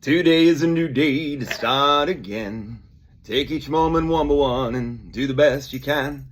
Today is a new day to start again. Take each moment one by one and do the best you can.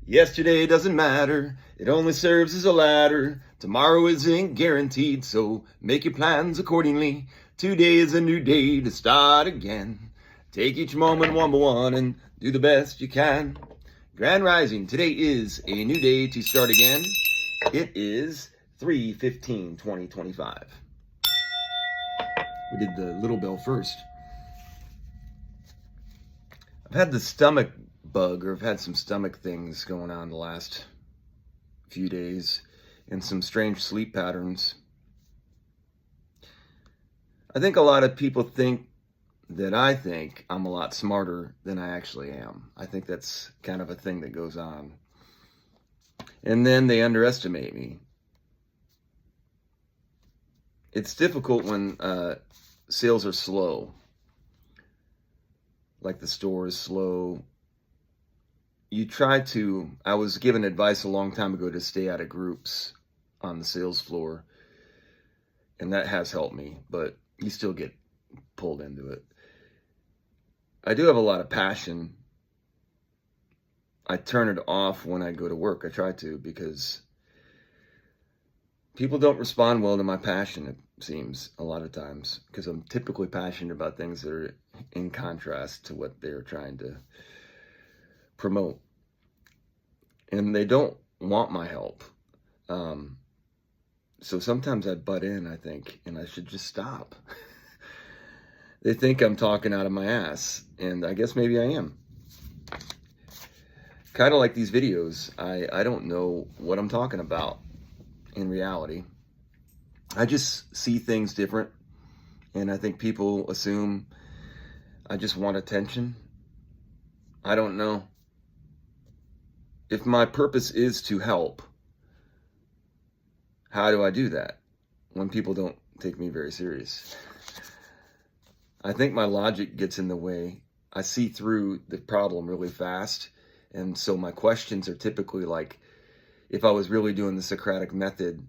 Yesterday doesn't matter, it only serves as a ladder. Tomorrow isn't guaranteed, so make your plans accordingly. Today is a new day to start again. Take each moment one by one and do the best you can. Grand Rising, today is a new day to start again. It is 3/15/2025. We did the little bell first. I've had the stomach bug, or I've had some stomach things going on the last few days, and some strange sleep patterns. I think a lot of people think that I think I'm a lot smarter than I actually am. I think that's kind of a thing that goes on. And then they underestimate me. It's difficult when sales are slow, like the store is slow. I was given advice a long time ago to stay out of groups on the sales floor, and that has helped me, but you still get pulled into it. I do have a lot of passion. I turn it off when I go to work. I try to, because people don't respond well to my passion, it seems, a lot of times, because I'm typically passionate about things that are in contrast to what they're trying to promote. And they don't want my help. So sometimes I butt in, I think, and I should just stop. They think I'm talking out of my ass, and I guess maybe I am. Kind of like these videos. I don't know what I'm talking about in reality. I just see things different, and I think people assume I just want attention. I don't know. If my purpose is to help, how do I do that when people don't take me very serious? I think my logic gets in the way. I see through the problem really fast, and so my questions are typically like, if I was really doing the Socratic method,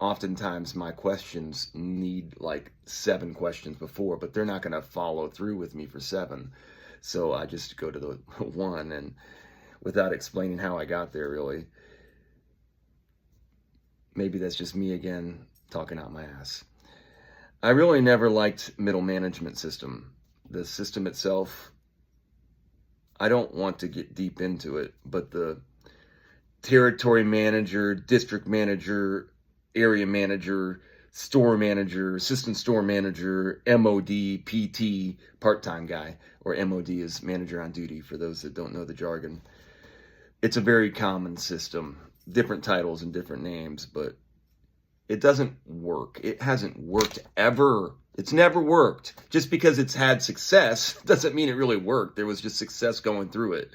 oftentimes my questions need like 7 questions before, but they're not going to follow through with me for 7. So I just go to the 1, and without explaining how I got there, really. Maybe that's just me again talking out my ass. I really never liked middle management system. The system itself, I don't want to get deep into it, but the territory manager, district manager, area manager, store manager, assistant store manager, MOD, PT, part-time guy, or MOD is manager on duty for those that don't know the jargon. It's a very common system, different titles and different names, but it doesn't work. It hasn't worked ever. It's never worked. Just because it's had success doesn't mean it really worked. There was just success going through it.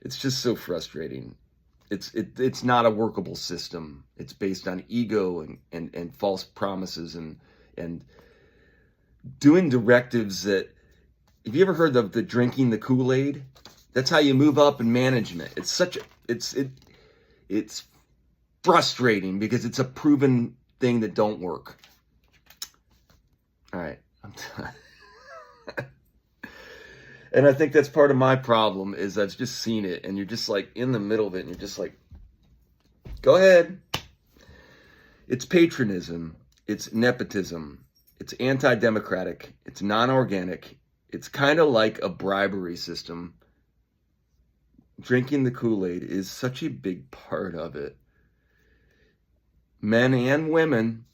It's just so frustrating. It's not a workable system. It's based on ego and false promises and doing directives that, have you ever heard of the drinking the Kool-Aid? That's how you move up in management. It's frustrating because it's a proven thing that don't work. All right, I'm done. And I think that's part of my problem, is I've just seen it, and you're just like in the middle of it, and you're just like, go ahead. It's patronism. It's nepotism. It's anti-democratic. It's non-organic. It's kind of like a bribery system. Drinking the Kool-Aid is such a big part of it. Men and women,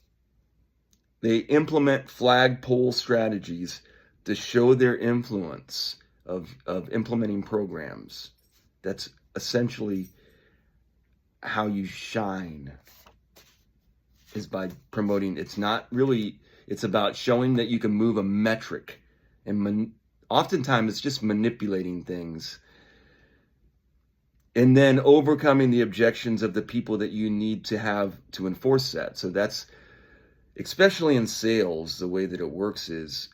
they implement flagpole strategies to show their influence of implementing programs. That's essentially how you shine, is by promoting. It's not really, it's about showing that you can move a metric, and oftentimes it's just manipulating things, and then overcoming the objections of the people that you need to have to enforce that. So that's, especially in sales, the way that it works is,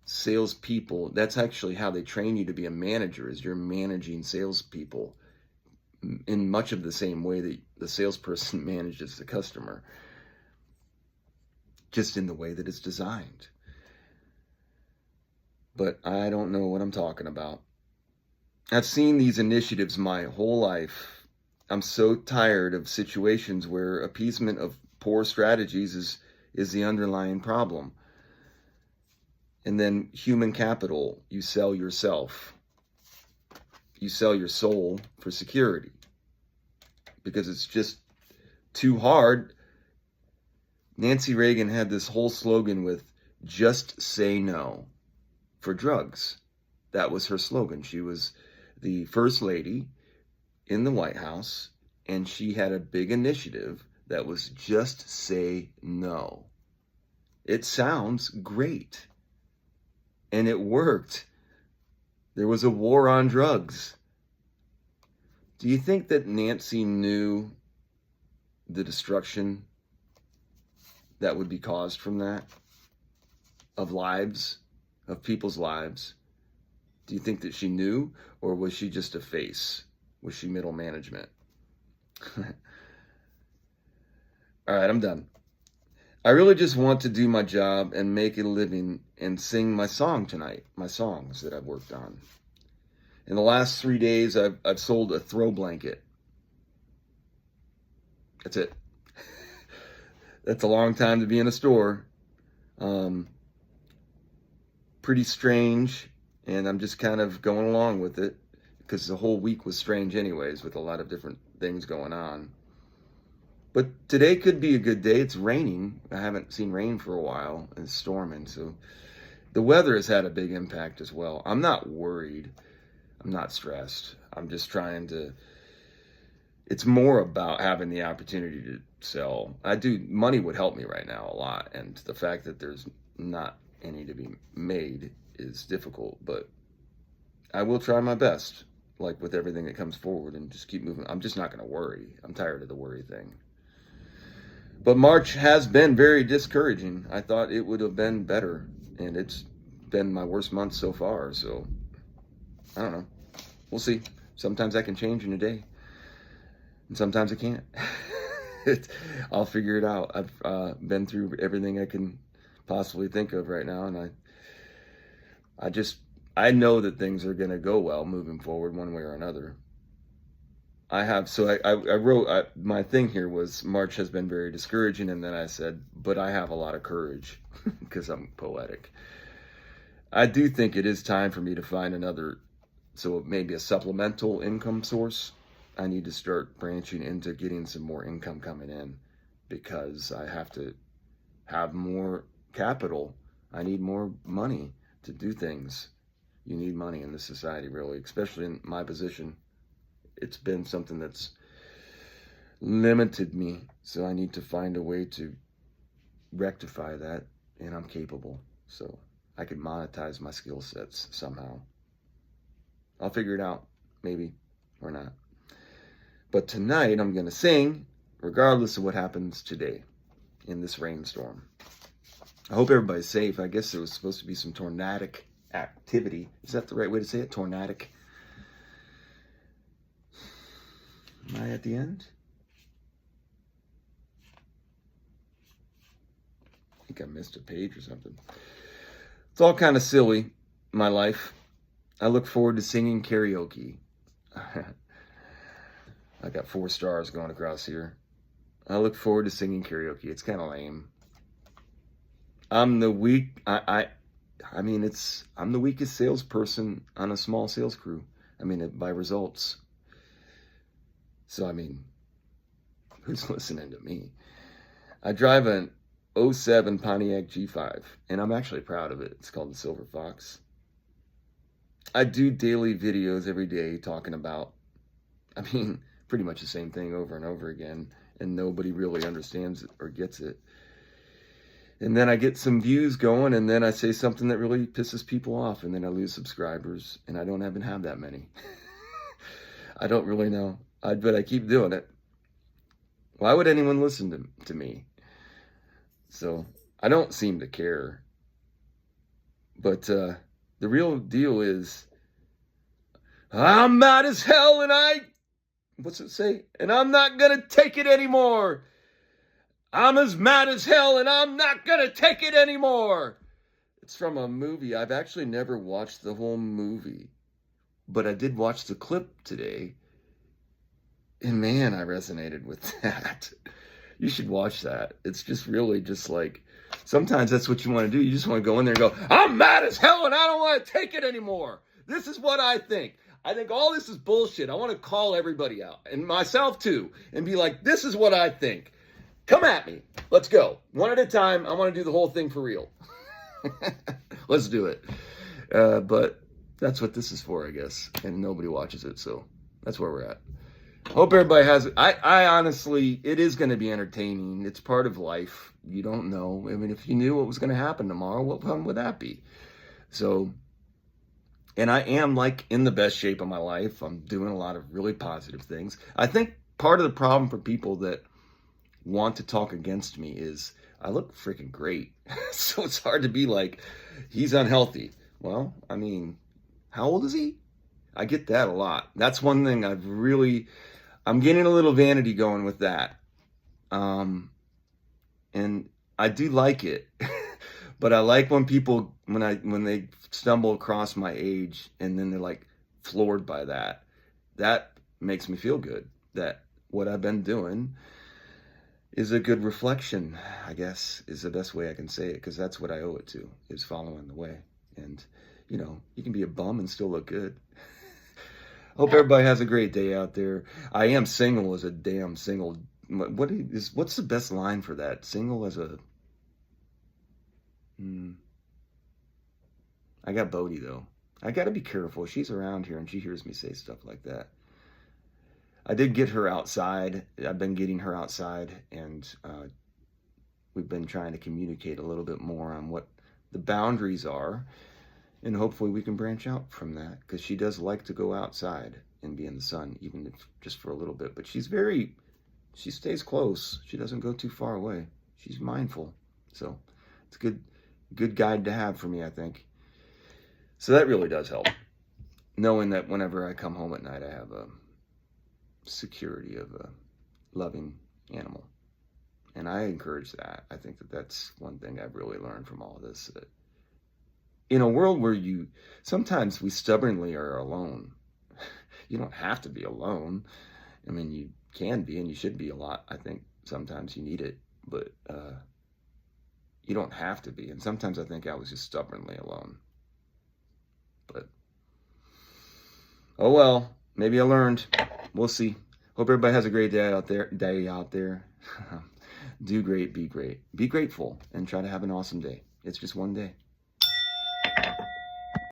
salespeople, that's actually how they train you to be a manager, is you're managing salespeople in much of the same way that the salesperson manages the customer, just in the way that it's designed. but I don't know what I'm talking about. I've seen these initiatives my whole life. I'm so tired of situations where appeasement of poor strategies is the underlying problem. And then human capital, you sell yourself. You sell your soul for security because it's just too hard. Nancy Reagan had this whole slogan with just say no for drugs. That was her slogan. She was the first lady in the White House, and she had a big initiative that was just say no. It sounds great. And it worked. There was a war on drugs. Do you think that Nancy knew the destruction that would be caused from that? Of lives, of people's lives? Do you think that she knew, or was she just a face? Was she middle management? All right, I'm done. I really just want to do my job and make a living and sing my song tonight, my songs that I've worked on. In the last 3 days, I've sold a throw blanket. That's it. That's a long time to be in a store. Pretty strange, and I'm just kind of going along with it because the whole week was strange anyways with a lot of different things going on. But today could be a good day. It's raining. I haven't seen rain for a while. It's storming, so the weather has had a big impact as well. I'm not worried. I'm not stressed. I'm just trying to, it's more about having the opportunity to sell. Money would help me right now a lot, and the fact that there's not any to be made is difficult, but I will try my best, like with everything that comes forward, and just keep moving. I'm just not going to worry. I'm tired of the worry thing. But March has been very discouraging. I thought it would have been better, and it's been my worst month so far, so I don't know. We'll see. Sometimes I can change in a day, and sometimes I can't. I'll figure it out. I've been through everything I can possibly think of right now, and I know that things are going to go well moving forward one way or another. I wrote, my thing here was March has been very discouraging, and then I said, but I have a lot of courage because I'm poetic. I do think it is time for me to find another, so maybe a supplemental income source. I need to start branching into getting some more income coming in because I have to have more capital. I need more money to do things. You need money in this society, really, especially in my position. It's been something that's limited me, so I need to find a way to rectify that, and I'm capable, so I can monetize my skill sets somehow. I'll figure it out, maybe, or not. But tonight I'm going to sing, regardless of what happens today in this rainstorm. I hope everybody's safe. I guess there was supposed to be some tornadic activity. Is that the right way to say it? Tornadic? Am I at the end? I think I missed a page or something. It's all kind of silly, my life. I look forward to singing karaoke. I got 4 stars going across here. I look forward to singing karaoke. It's kind of lame. I'm the I'm the weakest salesperson on a small sales crew. By results. So, who's listening to me? I drive an 07 Pontiac G5, and I'm actually proud of it. It's called the Silver Fox. I do daily videos every day talking about, pretty much the same thing over and over again, and nobody really understands it or gets it. And then I get some views going, and then I say something that really pisses people off, and then I lose subscribers, and I don't even have that many. I don't really know. But I keep doing it. Why would anyone listen to me? So I don't seem to care. But the real deal is, I'm mad as hell, and what's it say? And I'm not going to take it anymore. I'm as mad as hell, and I'm not going to take it anymore. It's from a movie. I've actually never watched the whole movie, but I did watch the clip today. And man, I resonated with that. You should watch that. It's just really just like, sometimes that's what you want to do. You just want to go in there and go, I'm mad as hell and I don't want to take it anymore. This is what I think. I think all this is bullshit. I want to call everybody out, and myself too, and be like, this is what I think. Come at me. Let's go. One at a time. I want to do the whole thing for real. Let's do it. But that's what this is for, I guess. And nobody watches it, so that's where we're at. Hope everybody has it. I honestly, it is going to be entertaining. It's part of life. You don't know. I mean, if you knew what was going to happen tomorrow, what fun would that be? So, and I am like in the best shape of my life. I'm doing a lot of really positive things. I think part of the problem for people that want to talk against me is I look freaking great. So it's hard to be like, he's unhealthy. Well, I mean, how old is he? I get that a lot. That's one thing I'm getting a little vanity going with that. And I do like it. But I like when people, when they stumble across my age and then they're like floored by that. That makes me feel good. That what I've been doing is a good reflection, I guess, is the best way I can say it, because that's what I owe it to, is following the way. And, you know, you can be a bum and still look good. Hope everybody has a great day out there. I am single as a damn single. What's the best line for that? Single as a... I got Bodhi, though. I got to be careful. She's around here and she hears me say stuff like that. I did get her outside. I've been getting her outside, and we've been trying to communicate a little bit more on what the boundaries are, and hopefully we can branch out from that, because she does like to go outside and be in the sun, even if just for a little bit. But she stays close. She doesn't go too far away. She's mindful. So it's a good guide to have for me, I think. So that really does help, knowing that whenever I come home at night, I have a security of a loving animal. And I encourage that. I think that that's one thing I've really learned from all of this, that in a world where sometimes we stubbornly are alone. You don't have to be alone. I mean, you can be, and you should be a lot. I think sometimes you need it, but you don't have to be. And sometimes I think I was just stubbornly alone. But oh well, maybe I learned. We'll see. Hope everybody has a great day out there. Do great, be great. Be grateful, and try to have an awesome day. It's just one day.